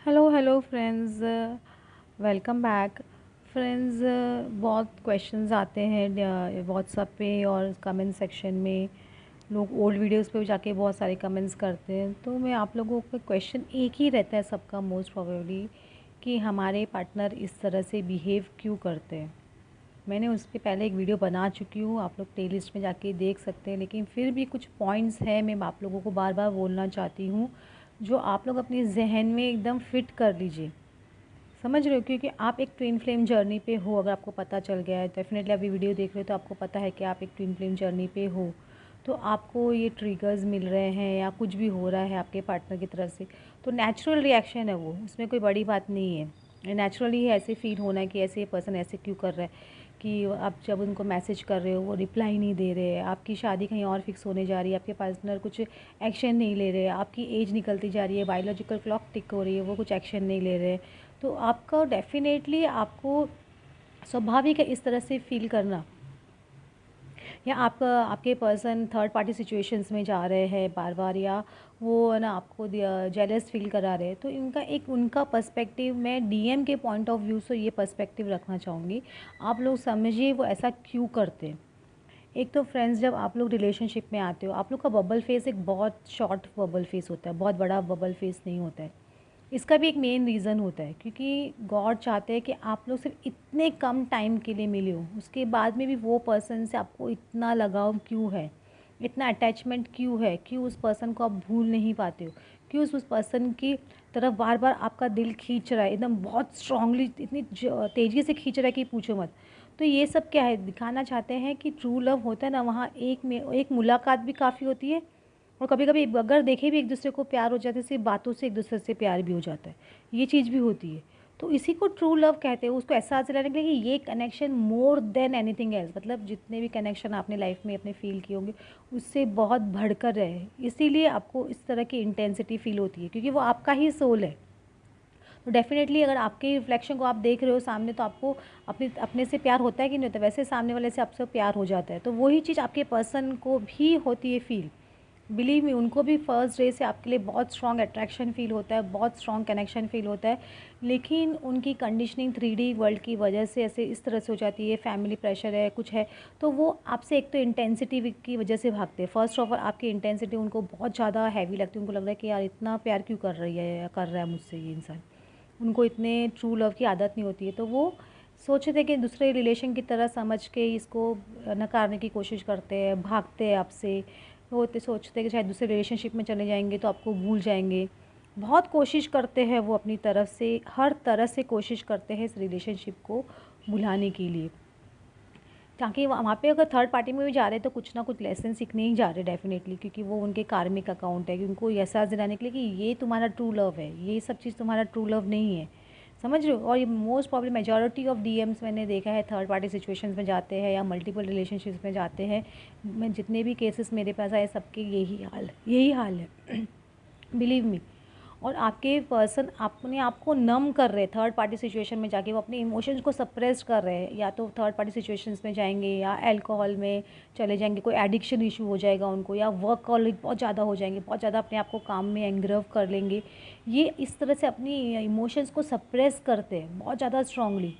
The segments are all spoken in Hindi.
Hello hello friends, welcome back. Friends, बहुत क्वेश्चंस आते हैं व्हाट्सएप पे और कमेंट सेक्शन में। लोग ओल्ड वीडियोस पे भी जाके बहुत सारे कमेंट्स करते हैं, तो मैं आप लोगों का क्वेश्चन एक ही रहता है सबका मोस्ट प्रोबेबली, कि हमारे पार्टनर इस तरह से बिहेव क्यों करते हैं। मैंने उस पर पहले एक वीडियो बना चुकी हूँ, आप लोग प्लेलिस्ट में जाके देख सकते हैं, लेकिन फिर भी कुछ पॉइंट्स हैं मैं आप लोगों को बार बार बोलना चाहती हूँ, जो आप लोग अपने जहन में एकदम फिट कर लीजिए। समझ रहे हो, क्योंकि आप एक ट्विन फ्लेम जर्नी पे हो। अगर आपको पता चल गया है, डेफिनेटली अभी वीडियो देख रहे हो तो आपको पता है कि आप एक ट्विन फ्लेम जर्नी पे हो, तो आपको ये ट्रिगर्स मिल रहे हैं या कुछ भी हो रहा है आपके पार्टनर की तरफ से, तो नेचुरल रिएक्शन है वो, उसमें कोई बड़ी बात नहीं है। नेचुरली ऐसे फील होना है कि ऐसे ये पर्सन ऐसे क्यों कर रहा है, कि आप जब उनको मैसेज कर रहे हो वो रिप्लाई नहीं दे रहे हैं, आपकी शादी कहीं और फिक्स होने जा रही है, आपके पार्टनर कुछ एक्शन नहीं ले रहे, आपकी एज निकलती जा रही है, बायोलॉजिकल क्लॉक टिक हो रही है, वो कुछ एक्शन नहीं ले रहे, तो आपका डेफिनेटली आपको स्वाभाविक है इस तरह से फील करना। या आपका आपके पर्सन थर्ड पार्टी सिचुएशंस में जा रहे हैं बार बार, या वो है ना आपको जेलस फील करा रहे हैं, तो इनका एक उनका पर्सपेक्टिव, मैं डीएम के पॉइंट ऑफ व्यू से ये पर्सपेक्टिव रखना चाहूँगी। आप लोग समझिए वो ऐसा क्यों करते हैं। एक तो फ्रेंड्स, जब आप लोग रिलेशनशिप में आते हो, आप लोग का बबल फेस एक बहुत शॉर्ट बबल फेस होता है, बहुत बड़ा बबल फेस नहीं होता है। इसका भी एक मेन रीज़न होता है, क्योंकि गॉड चाहते हैं कि आप लोग सिर्फ इतने कम टाइम के लिए मिले हो, उसके बाद में भी वो पर्सन से आपको इतना लगाव क्यों है, इतना अटैचमेंट क्यों है, क्यों उस पर्सन को आप भूल नहीं पाते हो, क्यों उस पर्सन की तरफ बार बार आपका दिल खींच रहा है, एकदम बहुत स्ट्रांगली, इतनी तेज़ी से खींच रहा है कि पूछो मत। तो ये सब क्या है, दिखाना चाहते हैं कि ट्रू लव होता है ना, वहाँ एक मुलाकात भी काफ़ी होती है, और कभी कभी अगर देखे भी एक दूसरे को प्यार हो जाता है, सिर्फ बातों से एक दूसरे से प्यार भी हो जाता है, ये चीज़ भी होती है। तो इसी को ट्रू लव कहते हैं, उसको एहसास दिलाने के लिए कि ये connection more than anything else, मतलब जितने भी कनेक्शन आपने लाइफ में अपने फील किए होंगे उससे बहुत बढ़कर है, इसीलिए आपको इस तरह की इंटेंसिटी फील होती है, क्योंकि वो आपका ही सोल है। तो डेफिनेटली अगर आपके रिफ्लेक्शन को आप देख रहे हो सामने, तो आपको अपने अपने से प्यार होता है कि नहीं होता, वैसे सामने वाले से आपसे प्यार हो जाता है, तो वही चीज़ आपके पर्सन को भी होती है फील। बिलीव मी, उनको भी फर्स्ट डे से आपके लिए बहुत स्ट्रॉन्ग अट्रैक्शन फील होता है, बहुत स्ट्रॉन्ग कनेक्शन फील होता है, लेकिन उनकी कंडीशनिंग 3D वर्ल्ड की वजह से ऐसे इस तरह से हो जाती है, फैमिली प्रेशर है, कुछ है, तो वो आपसे एक तो इंटेंसिटी की वजह से भागते हैं। फर्स्ट ऑफ ऑल आपकी इंटेंसिटी उनको बहुत ज़्यादा हैवी लगती है, उनको लग रहा है कि यार इतना प्यार क्यों कर रही है या कर रहा है मुझसे ये इंसान। उनको इतने ट्रू लव की आदत नहीं होती है, तो वो सोचते थे कि दूसरे रिलेशन की तरह समझ के इसको नकारने की कोशिश करते हैं, भागते हैं आपसे। वो इतने सोचते हैं कि शायद दूसरे रिलेशनशिप में चले जाएंगे तो आपको भूल जाएंगे। बहुत कोशिश करते हैं वो अपनी तरफ से, हर तरह से कोशिश करते हैं इस रिलेशनशिप को भुलाने के लिए, ताकि वहाँ पे अगर थर्ड पार्टी में भी जा रहे हैं तो कुछ ना कुछ लेसन सीखने ही जा रहे हैं डेफिनेटली, क्योंकि वो उनके कार्मिक अकाउंट है, कि उनको ये एहसास दिलाने के लिए कि ये तुम्हारा ट्रू लव है, ये सब चीज़ तुम्हारा ट्रू लव नहीं है। समझ रहे हो। और ये most problem majority of DMs मैंने देखा है थर्ड पार्टी सिचुएशंस में जाते हैं या मल्टीपल रिलेशनशिप्स में जाते हैं, मैं जितने भी केसेस मेरे पास आए सबके यही हाल है बिलीव मी। और आपके पर्सन अपने आप को नम कर रहे हैं थर्ड पार्टी सिचुएशन में जाके, वो अपने इमोशंस को सप्रेस कर रहे हैं, या तो थर्ड पार्टी सिचुएशंस में जाएंगे या अल्कोहल में चले जाएंगे, कोई एडिक्शन इशू हो जाएगा उनको, या वर्कहॉलिक बहुत ज़्यादा हो जाएंगे, बहुत ज़्यादा अपने आप को काम में एंग्रव कर लेंगे। ये इस तरह से अपनी इमोशंस को सप्रेस करते हैं बहुत ज़्यादा स्ट्रांगली।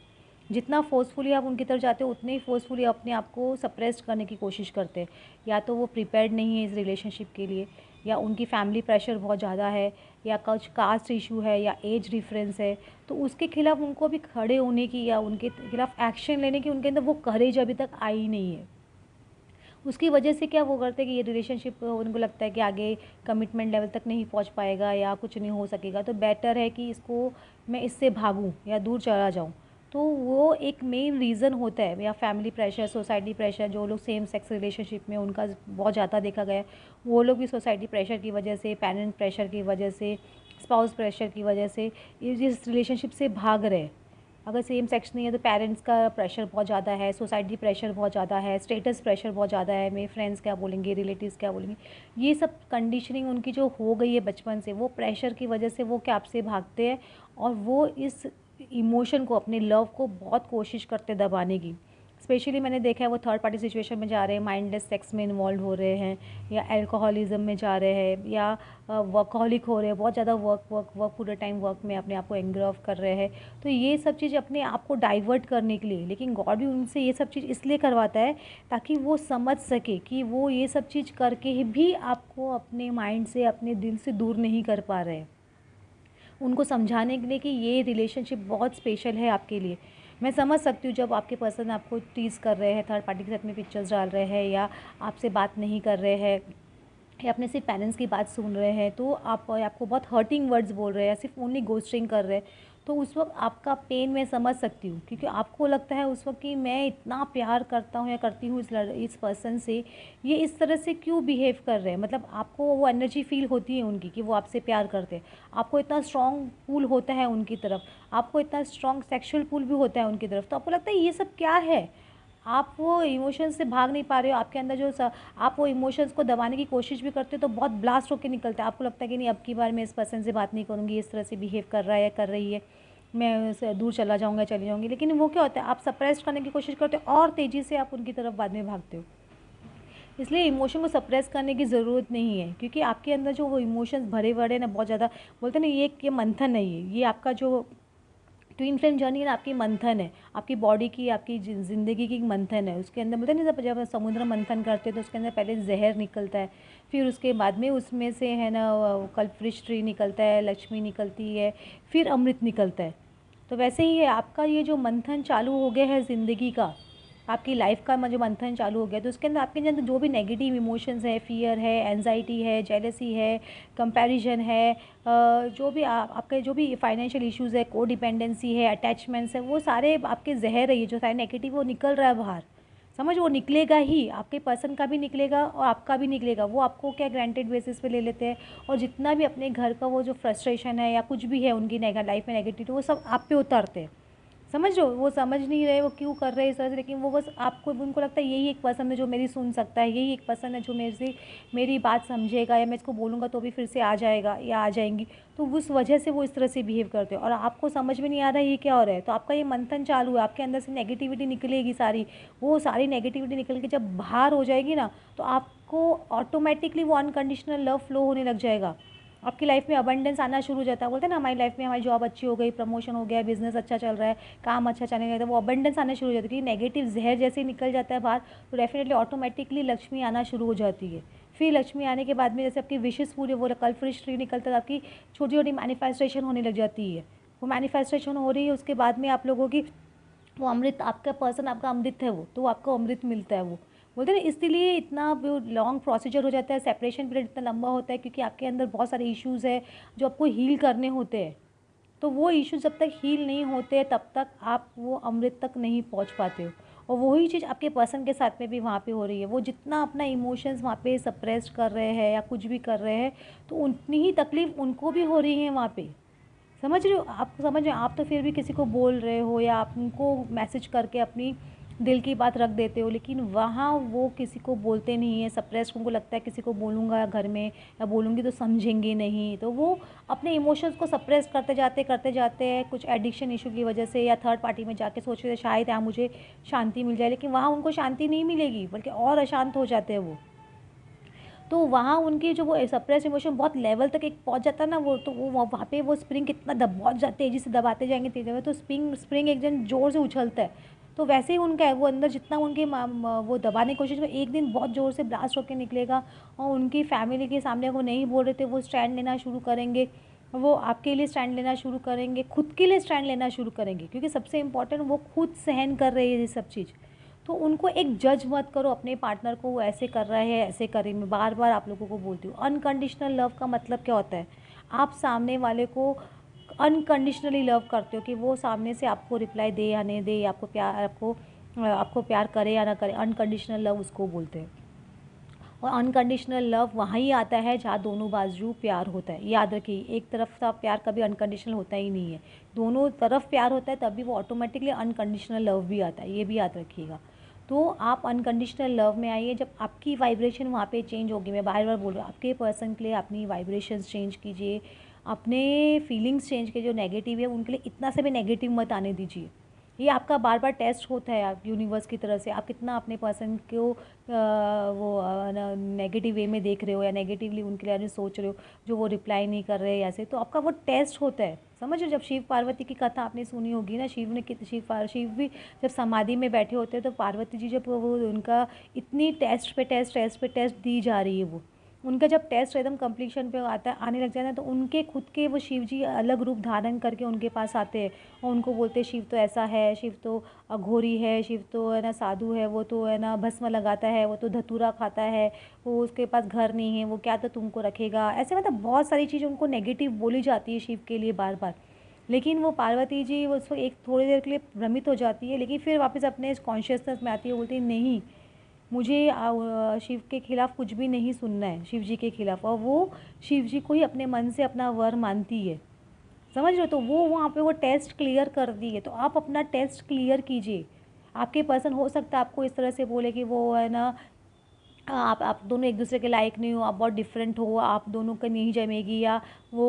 जितना फोर्सफुली आप उनकी तरफ जाते हो उतने ही फोर्सफुली अपने आप को सप्रेस करने की कोशिश करते हैं। या तो वो प्रिपेयर्ड नहीं है इस रिलेशनशिप के लिए, या उनकी फैमिली प्रेशर बहुत ज़्यादा है, या कुछ कास्ट इशू है, या एज डिफरेंस है, तो उसके खिलाफ उनको भी खड़े होने की या उनके खिलाफ एक्शन लेने की उनके अंदर वो करेज अभी तक आई नहीं है। उसकी वजह से क्या वो करते हैं कि ये रिलेशनशिप उनको लगता है कि आगे कमिटमेंट लेवल तक नहीं पहुंच पाएगा या कुछ नहीं हो सकेगा, तो बेटर है कि इसको मैं इससे भागूं या दूर चला जाऊं। तो वो एक मेन रीज़न होता है, या फैमिली प्रेशर, सोसाइटी प्रेशर, जो लोग सेम सेक्स रिलेशनशिप में उनका बहुत ज़्यादा देखा गया है, वो लोग भी सोसाइटी प्रेशर की वजह से, पेरेंट प्रेशर की वजह से, स्पाउस प्रेशर की वजह से इस रिलेशनशिप से भाग रहे हैं। अगर सेम सेक्स नहीं है तो पेरेंट्स का प्रेशर बहुत ज़्यादा है, सोसाइटी प्रेशर बहुत ज़्यादा है, स्टेटस प्रेशर बहुत ज़्यादा है, मेरे फ्रेंड्स क्या बोलेंगे, रिलेटिव्स क्या बोलेंगे, ये सब कंडीशनिंग उनकी जो हो गई है बचपन से, वो प्रेशर की वजह से वो क्या आपसे भागते हैं, और वो इस इमोशन को, अपने लव को बहुत कोशिश करते दबाने की। स्पेशली मैंने देखा है वो थर्ड पार्टी सिचुएशन में जा रहे हैं, माइंडलेस सेक्स में इन्वॉल्व हो रहे हैं, या अल्कोहलिज्म में जा रहे हैं, या वर्कहॉलिक हो रहे हैं, बहुत ज़्यादा वर्क वर्क वर्क पूरे टाइम वर्क में अपने आप को एंग्रॉफ कर रहे हैं। तो ये सब चीज़ अपने आप को डाइवर्ट करने के लिए, लेकिन गॉड भी उनसे ये सब चीज़ इसलिए करवाता है ताकि वो समझ सके कि वो ये सब चीज़ करके भी आपको अपने माइंड से, अपने दिल से दूर नहीं कर पा रहे हैं। उनको समझाने के लिए कि ये रिलेशनशिप बहुत स्पेशल है आपके लिए। मैं समझ सकती हूँ जब आपके पर्सन आपको टीज़ कर रहे हैं, थर्ड पार्टी के साथ में पिक्चर्स डाल रहे हैं, या आपसे बात नहीं कर रहे हैं, या अपने सिर्फ पेरेंट्स की बात सुन रहे हैं, तो आपको बहुत हर्टिंग वर्ड्स बोल रहे हैं, या सिर्फ ओनली घोस्टिंग कर रहे हैं, तो उस वक्त आपका पेन मैं समझ सकती हूँ। क्योंकि आपको लगता है उस वक्त कि मैं इतना प्यार करता हूँ या करती हूँ इस पर्सन से, ये इस तरह से क्यों बिहेव कर रहे हैं। मतलब आपको वो एनर्जी फील होती है उनकी कि वो आपसे प्यार करते हैं, आपको इतना स्ट्रॉन्ग पुल होता है उनकी तरफ, आपको इतना स्ट्रॉन्ग सेक्शुअल पुल भी होता है उनकी तरफ। तो आपको लगता है ये सब क्या है, आप वो इमोशंस से भाग नहीं पा रहे हो। आपके अंदर आप वो इमोशंस को दबाने की कोशिश भी करते हो तो बहुत ब्लास्ट होकर निकलता है। आपको लगता है कि नहीं, अब की बार मैं इस पर्सन से बात नहीं करूँगी, इस तरह से बिहेव कर रहा है या कर रही है, मैं उससे दूर चला जाऊँगा, चली जाऊँगी। लेकिन वो क्या होता है, आप सप्रेस करने की कोशिश करते हो और तेज़ी से आप उनकी तरफ बाद में भागते हो। इसलिए इमोशन को सप्रेस करने की ज़रूरत नहीं है, क्योंकि आपके अंदर जो वो इमोशंस भरे पड़े ना, बहुत ज़्यादा बोलते हैं ना, ये मंथन नहीं है, ये आपका जो ट्विन फ्लेम जर्नी है ना, आपकी मंथन है, आपकी बॉडी की, आपकी ज़िंदगी की मंथन है। उसके अंदर बोलते हैं ना, जब समुद्र मंथन करते हैं तो उसके अंदर पहले जहर निकलता है, फिर उसके बाद में उसमें से है ना कल्पवृक्ष ट्री निकलता है, लक्ष्मी निकलती है, फिर अमृत निकलता है। तो वैसे ही है आपका ये जो मंथन चालू हो गया है ज़िंदगी का, आपकी लाइफ का जो मंथन चालू हो गया, तो उसके अंदर आपके अंदर जो भी नेगेटिव इमोशंस है, फियर है, एंजाइटी है, जेलसी है, कंपैरिजन है, जो भी आपके जो भी फाइनेंशियल इश्यूज़ है, को डिपेंडेंसी है, अटैचमेंट्स है, वो सारे आपके जहर है। ये जो सारे नेगेटिव वो निकल रहा है बाहर, समझ, वो निकलेगा ही, आपके पर्सन का भी निकलेगा और आपका भी निकलेगा। वो आपको क्या ग्रांटेड बेसिस पे ले लेते हैं, और जितना भी अपने घर का वो जो फ्रस्ट्रेशन है या कुछ भी है उनकी लाइफ में नेगेटिविटी, वो सब आप पे उतारते हैं। समझ रहे हो, वो समझ नहीं रहे वो क्यों कर रहे हैं इस तरह से, लेकिन वो बस आपको, उनको लगता है यही एक पर्सन है जो मेरी सुन सकता है, यही एक पर्सन है जो मेरी बात समझेगा, या मैं इसको बोलूँगा तो भी फिर से आ जाएगा या आ जाएंगी। तो उस वजह से वो इस तरह से बिहेव करते हैं, और आपको समझ में नहीं आ रहा है ये क्या हो रहा है। तो आपका ये मंथन चालू है, आपके अंदर से नेगेटिविटी निकलेगी सारी, वो सारी नेगेटिविटी निकल के जब बाहर हो जाएगी ना, तो आपको ऑटोमेटिकली वो अनकंडीशनल लव फ्लो होने लग जाएगा। आपकी लाइफ में अबंडेंस आना शुरू हो जाता है। बोलते हैं ना, हमारी लाइफ में हमारी जॉब अच्छी हो गई, प्रमोशन हो गया, बिजनेस अच्छा चल रहा है, काम अच्छा चलने लगा, तो वो अबंडेंस आना शुरू हो जाती है। नेगेटिव जहर जैसे ही निकल जाता है बाहर, तो डेफिनेटली ऑटोमेटिकली लक्ष्मी आना शुरू हो जाती है। फिर लक्ष्मी आने के बाद में जैसे आपकी विशेष पूरी, वो कल्पवृक्ष ट्री निकलता है, आपकी छोटी छोटी मैनिफेस्टेशन होने लग जाती है। वो मैनिफेस्टेशन हो रही है, उसके बाद में आप लोगों की वो अमृत, आपका पर्सन आपका अमृत है वो, तो आपको अमृत मिलता है वो। बोलते हैं ना, इसलिए इतना लॉन्ग प्रोसीजर हो जाता है, सेपरेशन पीरियड इतना लंबा होता है, क्योंकि आपके अंदर बहुत सारे इश्यूज़ है जो आपको हील करने होते हैं। तो वो इश्यूज जब तक हील नहीं होते तब तक आप वो अमृत तक नहीं पहुंच पाते हो। और वही चीज़ आपके पर्सन के साथ में भी वहाँ पे हो रही है। वो जितना अपना इमोशंस वहाँ पे सप्रेस कर रहे हैं या कुछ भी कर रहे हैं, तो उतनी ही तकलीफ़ उनको भी हो रही है वहाँ पे। समझ रहे हो, आप समझ रहे हो, आप तो फिर भी किसी को बोल रहे हो या आप उनको मैसेज करके अपनी दिल की बात रख देते हो, लेकिन वहाँ वो किसी को बोलते नहीं है, सप्रेस। उनको लगता है किसी को बोलूँगा घर में या बोलूँगी तो समझेंगे नहीं, तो वो अपने इमोशंस को सप्रेस करते जाते हैं कुछ एडिक्शन इशू की वजह से, या थर्ड पार्टी में जाके सोच रहे थे शायद यहाँ मुझे शांति मिल जाए, लेकिन वहाँ उनको शांति नहीं मिलेगी, बल्कि और अशांत हो जाते हैं वो। तो वहाँ उनकी जो वो सप्रेस इमोशन बहुत लेवल तक एक पहुँच जाता है ना, वो तो वो वहाँ पे वो स्प्रिंग कितना बहुत जाते हैं, जिसे दबाते जाएंगे तेज़ी में, तो स्प्रिंग एक जन जोर से उछलता है। तो वैसे ही उनका है, वो अंदर जितना उनके वो दबाने की कोशिश में, एक दिन बहुत ज़ोर से ब्लास्ट होकर निकलेगा, और उनकी फैमिली के सामने वो नहीं बोल रहे थे, वो स्टैंड लेना शुरू करेंगे, वो आपके लिए स्टैंड लेना शुरू करेंगे, खुद के लिए स्टैंड लेना शुरू करेंगे, क्योंकि सबसे इम्पॉर्टेंट वो खुद सहन कर रही है ये सब चीज़। तो उनको एक जज मत करो अपने पार्टनर को, वो ऐसे कर रहा है ऐसे करें। मैं बार बार आप लोगों को बोलती हूँ, अनकंडीशनल लव का मतलब क्या होता है, आप सामने वाले को अनकंडीशनली लव करते हो, कि वो सामने से आपको रिप्लाई दे या नहीं दे, आपको प्यार करे या ना करे, अनकंडीशनल लव उसको बोलते हैं। और अनकंडीशनल लव वहाँ ही आता है जहाँ दोनों बाजू प्यार होता है। याद रखिए, एक तरफ का प्यार कभी अनकंडीशनल होता ही नहीं है, दोनों तरफ प्यार होता है, तभी वो ऑटोमेटिकली अनकंडीशनल लव भी आता है, ये भी याद रखिएगा। तो आप अनकंडीशनल लव में आइए जब आपकी वाइब्रेशन वहाँ पे चेंज होगी। मैं बार बार बोल रही हूँ, आपके पर्सन के लिए अपनी वाइब्रेशंस चेंज कीजिए, अपने फीलिंग्स चेंज कीजिए। जो नेगेटिव है उनके लिए इतना से भी नेगेटिव मत आने दीजिए। ये आपका बार बार टेस्ट होता है आप यूनिवर्स की तरफ से, आप कितना अपने पर्सन को वो नेगेटिव वे में देख रहे हो या नेगेटिवली उनके बारे में सोच रहे हो, जो वो रिप्लाई नहीं कर रहे ऐसे, तो आपका वो टेस्ट होता है। समझ रहे हो? जब शिव पार्वती की कथा आपने सुनी होगी ना, शिव भी जब समाधि में बैठे होते हैं तो पार्वती जी जब वो उनका इतनी टेस्ट पे टेस्ट दी जा रही है, वो उनका जब टेस्ट एकदम कंप्लीशन पे आता है, आने लग जाता है, तो उनके खुद के वो शिव जी अलग रूप धारण करके उनके पास आते हैं और उनको बोलते हैं शिव तो ऐसा है, शिव तो अघोरी है, शिव तो है ना साधु है, वो तो है ना भस्म लगाता है, वो तो धतूरा खाता है, वो उसके पास घर नहीं है, वो क्या तो तुमको रखेगा, ऐसे मतलब बहुत सारी चीज़ें उनको नेगेटिव बोली जाती है शिव के लिए बार बार। लेकिन वो पार्वती जी वो उसको एक थोड़ी देर के लिए भ्रमित हो जाती है, लेकिन फिर वापस अपने कॉन्शियसनेस में आती है, बोलती है नहीं, मुझे शिव के खिलाफ़ कुछ भी नहीं सुनना है, शिव जी के खिलाफ़, और वो शिव जी को ही अपने मन से अपना वर मानती है। समझ रहे हो? तो वो वहाँ पे वो टेस्ट क्लियर कर दी है, तो आप अपना टेस्ट क्लियर कीजिए। आपके पर्सन हो सकता है आपको इस तरह से बोले कि वो है ना आप दोनों एक दूसरे के लायक नहीं हो, आप बहुत डिफरेंट हो, आप दोनों का नहीं जमेगी, या वो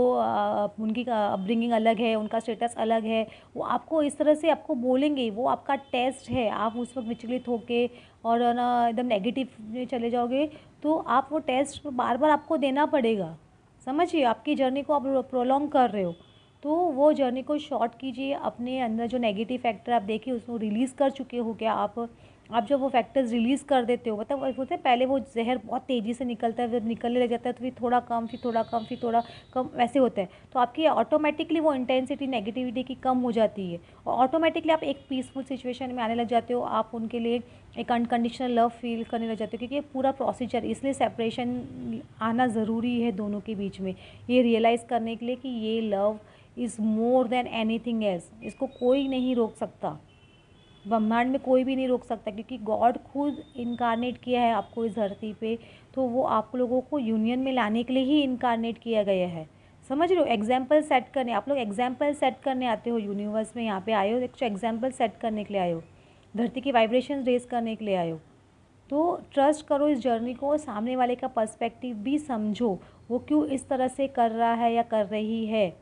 उनकी अपब्रिंगिंग अलग है, उनका स्टेटस अलग है, वो आपको इस तरह से आपको बोलेंगे, वो आपका टेस्ट है। आप उस वक्त विचलित होके और है ना एकदम नेगेटिव में चले जाओगे, तो आप वो टेस्ट बार बार आपको देना पड़ेगा। समझिए, आपकी जर्नी को आप प्रोलॉन्ग कर रहे हो, तो वो जर्नी को शॉर्ट कीजिए। अपने अंदर जो नेगेटिव फैक्टर आप देखिए उसको रिलीज़ कर चुके हो क्या आप जब वो फैक्टर्स रिलीज़ कर देते हो, मतलब वो बोलते हैं पहले वो जहर बहुत तेज़ी से निकलता है, फिर निकलने लग जाता है, तो फिर थोड़ा कम, फिर थोड़ा कम, फिर थोड़ा कम, वैसे होता है, तो आपकी ऑटोमेटिकली वो इंटेंसिटी नेगेटिविटी की कम हो जाती है और ऑटोमेटिकली आप एक पीसफुल सिचुएशन में आने लग जाते हो। आप उनके लिए एक अनकंडीशनल लव फील करने लग जाते हो, क्योंकि ये पूरा प्रोसीजर, इसलिए सेपरेशन आना ज़रूरी है दोनों के बीच में, ये रियलाइज़ करने के लिए कि ये love is more than anything else. इसको कोई नहीं रोक सकता, ब्रह्मांड में कोई भी नहीं रोक सकता, क्योंकि गॉड खुद इनकारनेट किया है आपको इस धरती पे, तो वो आप लोगों को यूनियन में लाने के लिए ही इनकारनेट किया गया है। समझ रहे हो? एग्जाम्पल सेट करने, आप लोग एग्जाम्पल सेट करने आते हो यूनिवर्स में, यहाँ पे आए हो एक एग्जाम्पल सेट करने के लिए आए हो, धरती की वाइब्रेशन रेज करने के लिए आए हो। तो ट्रस्ट करो इस जर्नी को, सामने वाले का पर्सपेक्टिव भी समझो, वो क्यों इस तरह से कर रहा है या कर रही है।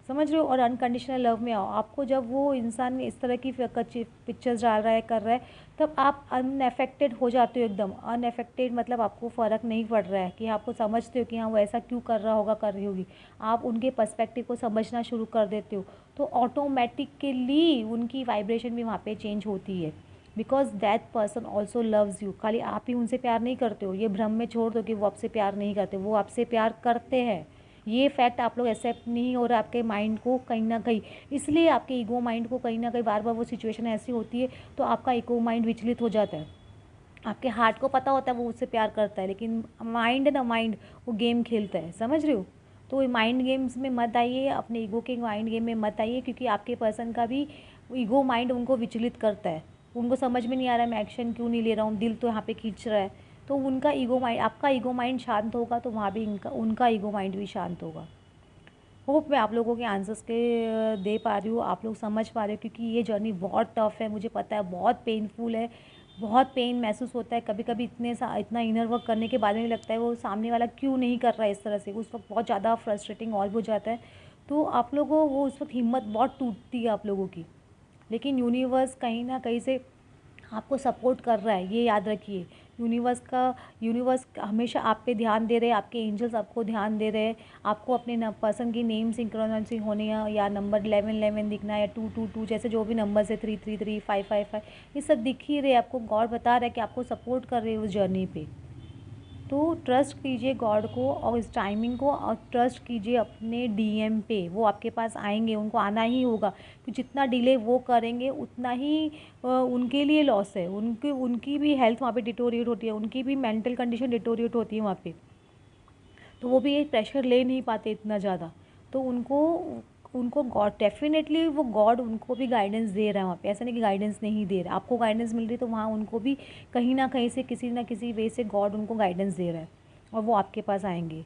समझ रहे हो? और अनकंडीशनल लव में आओ। आपको जब वो इंसान इस तरह की कच्ची पिक्चर्स डाल रहा है, कर रहा है, तब आप अनअफेक्टेड हो जाते हो, एकदम अनअफेक्टेड, मतलब आपको फ़र्क नहीं पड़ रहा है कि आपको समझते हो कि हाँ वो ऐसा क्यों कर रहा होगा, कर रही होगी, आप उनके पर्सपेक्टिव को समझना शुरू कर देते हो, तो ऑटोमेटिकली उनकी वाइब्रेशन भी वहाँ पे चेंज होती है, because that person also loves you. खाली आप ही उनसे प्यार नहीं करते हो, ये भ्रम में छोड़ दो कि वो आपसे प्यार नहीं करते, वो आपसे प्यार करते हैं। ये फैक्ट आप लोग एक्सेप्ट नहीं हो रहा आपके माइंड को कहीं ना कहीं, इसलिए आपके ईगो माइंड को कहीं ना कहीं बार बार वो सिचुएशन ऐसी होती है, तो आपका ईगो माइंड विचलित हो जाता है। आपके हार्ट को पता होता है वो उससे प्यार करता है, लेकिन माइंड है ना, माइंड वो गेम खेलता है। समझ रहे हो? तो माइंड गेम्स में मत आइए, अपने ईगो के माइंड गेम में मत आइए, क्योंकि आपके पर्सन का भी ईगो माइंड उनको विचलित करता है। उनको समझ में नहीं आ रहा है मैं एक्शन क्यों नहीं ले रहा हूँ, दिल तो यहाँ पे खींच रहा है, तो उनका ईगो माइंड, आपका ईगो माइंड शांत होगा तो वहाँ भी इनका उनका ईगो माइंड भी शांत होगा। होप मैं आप लोगों के आंसर्स के दे पा रही हूँ, आप लोग समझ पा रहे हो, क्योंकि ये जर्नी बहुत टफ है, मुझे पता है, बहुत पेनफुल है, बहुत पेन महसूस होता है कभी कभी, इतना इनर वर्क करने के बाद में लगता है वो सामने वाला क्यों नहीं कर रहा है इस तरह से, उस वक्त बहुत ज़्यादा फ्रस्ट्रेटिंग और हो जाता है, तो आप लोगों वो उस वक्त हिम्मत बहुत टूटती है आप लोगों की, लेकिन यूनिवर्स कहीं ना कहीं से आपको सपोर्ट कर रहा है, ये याद रखिए। यूनिवर्स हमेशा आप पे ध्यान दे रहे हैं, आपके एंजल्स आपको ध्यान दे रहे हैं, आपको अपने पर्सन की नेम सिंक्रोनाइज होने या नंबर 1111 दिखना या 222 जैसे जो भी नंबर्स है, 333 555, ये सब दिख ही रहे, आपको गॉड बता रहा है कि आपको सपोर्ट कर रहे हैं उस जर्नी पे। तो ट्रस्ट कीजिए गॉड को और इस टाइमिंग को, और ट्रस्ट कीजिए अपने डीएम पे, वो आपके पास आएंगे, उनको आना ही होगा, कि जितना डिले वो करेंगे उतना ही उनके लिए लॉस है, उनकी भी हेल्थ वहाँ पे डिटोरिएट होती है, उनकी भी मेंटल कंडीशन डिटोरिएट होती है वहाँ पे, तो वो भी ये प्रेशर ले नहीं पाते इतना ज़्यादा, तो उनको उनको गॉड डेफिनेटली, वो गॉड उनको भी गाइडेंस दे रहा है वहाँ पे, ऐसा नहीं कि गाइडेंस नहीं दे रहा, आपको गाइडेंस मिल रही तो वहाँ उनको भी कहीं ना कहीं से किसी ना किसी वे से गॉड उनको गाइडेंस दे रहा है और वो आपके पास आएंगे।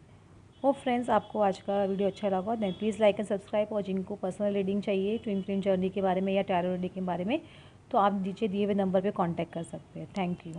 वो फ्रेंड्स, आपको आज का वीडियो अच्छा लगा then please like and subscribe, और जिनको पर्सनल रीडिंग चाहिए ट्विन फ्लेम जर्नी के बारे में या टैरो रीडिंग के बारे में, तो आप नीचे दिए हुए नंबर पर कॉन्टैक्ट कर सकते हैं। Thank you.